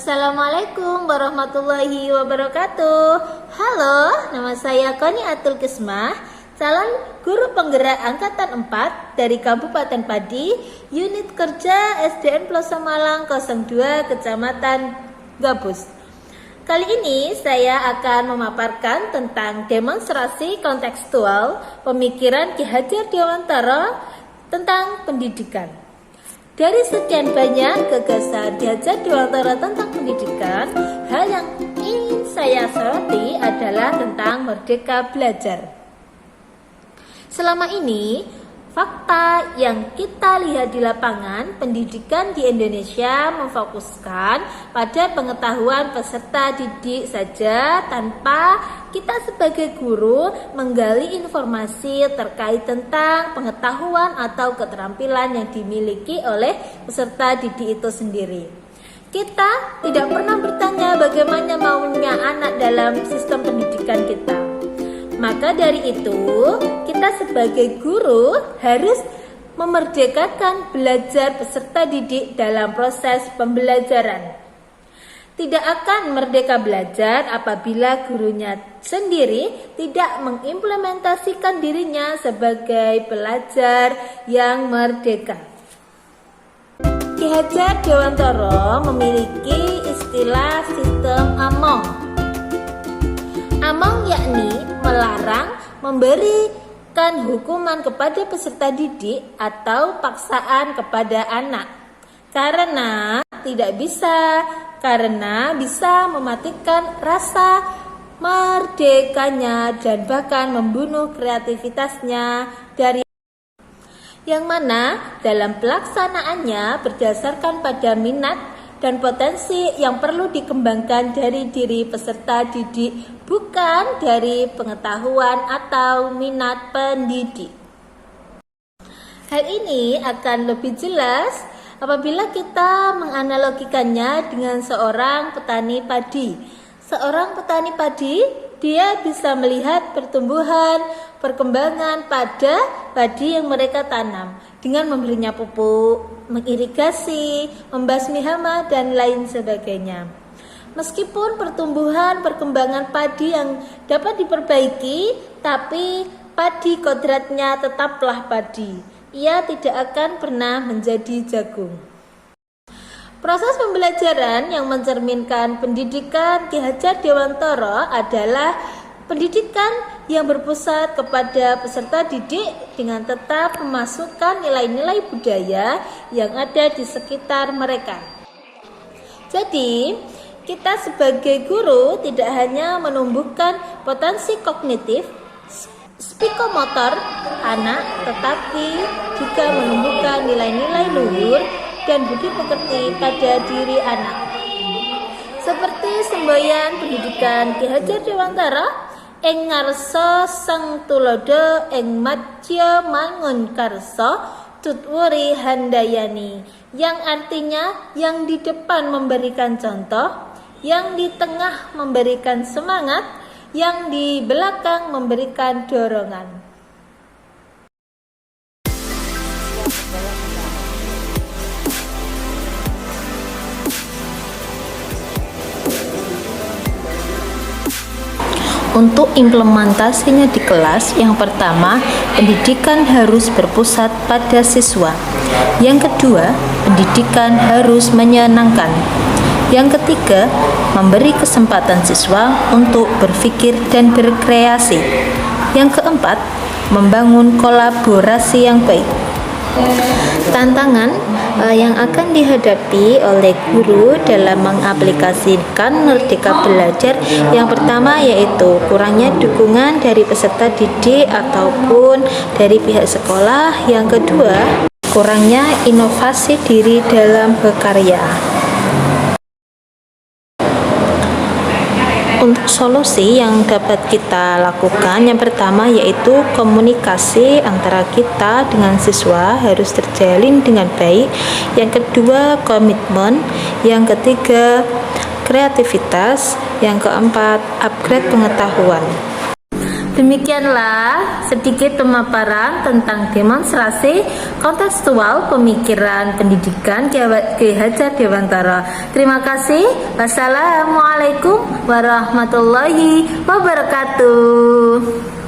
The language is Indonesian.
Assalamualaikum warahmatullahi wabarakatuh. Halo, nama saya Qaniatul Kismah, calon guru penggerak angkatan 4 dari Kabupaten Padi, unit kerja SDN Ploso Malang 02, Kecamatan Gabus. Kali ini saya akan memaparkan tentang demonstrasi kontekstual pemikiran Ki Hajar Dewantara tentang pendidikan. Dari sekian banyak gagasan Ki Hajar Dewantara tentang pendidikan, hal yang ingin saya soroti adalah tentang merdeka belajar. Selama ini, fakta yang kita lihat di lapangan, pendidikan di Indonesia memfokuskan pada pengetahuan peserta didik saja tanpa kita sebagai guru menggali informasi terkait tentang pengetahuan atau keterampilan yang dimiliki oleh peserta didik itu sendiri. Kita tidak pernah bertanya bagaimana maunya anak dalam sistem pendidikan kita. Maka dari itu, kita sebagai guru harus memerdekakan belajar peserta didik dalam proses pembelajaran. Tidak akan merdeka belajar apabila gurunya sendiri tidak mengimplementasikan dirinya sebagai pelajar yang merdeka. Ki Hajar Dewantara memiliki istilah sistem among. Among yakni melarang memberikan hukuman kepada peserta didik atau paksaan kepada anak karena bisa mematikan rasa merdekanya dan bahkan membunuh kreativitasnya dari yang mana dalam pelaksanaannya berdasarkan pada minat dan potensi yang perlu dikembangkan dari diri peserta didik, bukan dari pengetahuan atau minat pendidik. Hal ini akan lebih jelas apabila kita menganalogikannya dengan seorang petani padi. Seorang petani padi, dia bisa melihat pertumbuhan, perkembangan pada padi yang mereka tanam dengan memberinya pupuk, mengirigasi, membasmi hama, dan lain sebagainya. Meskipun pertumbuhan perkembangan padi yang dapat diperbaiki, tapi padi kodratnya tetaplah padi. Ia tidak akan pernah menjadi jagung. Proses pembelajaran yang mencerminkan pendidikan Ki Hajar Dewantara adalah pendidikan yang berpusat kepada peserta didik dengan tetap memasukkan nilai-nilai budaya yang ada di sekitar mereka. Jadi, kita sebagai guru tidak hanya menumbuhkan potensi kognitif, psikomotor anak, tetapi juga menumbuhkan nilai-nilai luhur dan budi pekerti pada diri anak. Seperti semboyan pendidikan Ki Hajar Dewantara, ing ngarsa sang tulodo ing madya mangun karsa tutwuri handayani, yang artinya yang di depan memberikan contoh, yang di tengah memberikan semangat, yang di belakang memberikan dorongan. Untuk implementasinya di kelas, yang pertama, pendidikan harus berpusat pada siswa. Yang kedua, pendidikan harus menyenangkan. Yang ketiga, memberi kesempatan siswa untuk berpikir dan berkreasi. Yang keempat, membangun kolaborasi yang baik. Tantangan yang akan dihadapi oleh guru dalam mengaplikasikan merdeka belajar yang pertama yaitu kurangnya dukungan dari peserta didik ataupun dari pihak sekolah. Yang kedua, kurangnya inovasi diri dalam berkarya. Untuk solusi yang dapat kita lakukan, yang pertama yaitu komunikasi antara kita dengan siswa harus terjalin dengan baik. Yang kedua, komitmen. Yang ketiga, kreativitas. Yang keempat, upgrade pengetahuan. Demikianlah sedikit pemaparan tentang demonstrasi kontekstual pemikiran pendidikan Ki Hajar Dewantara. Terima kasih. Wassalamualaikum warahmatullahi wabarakatuh.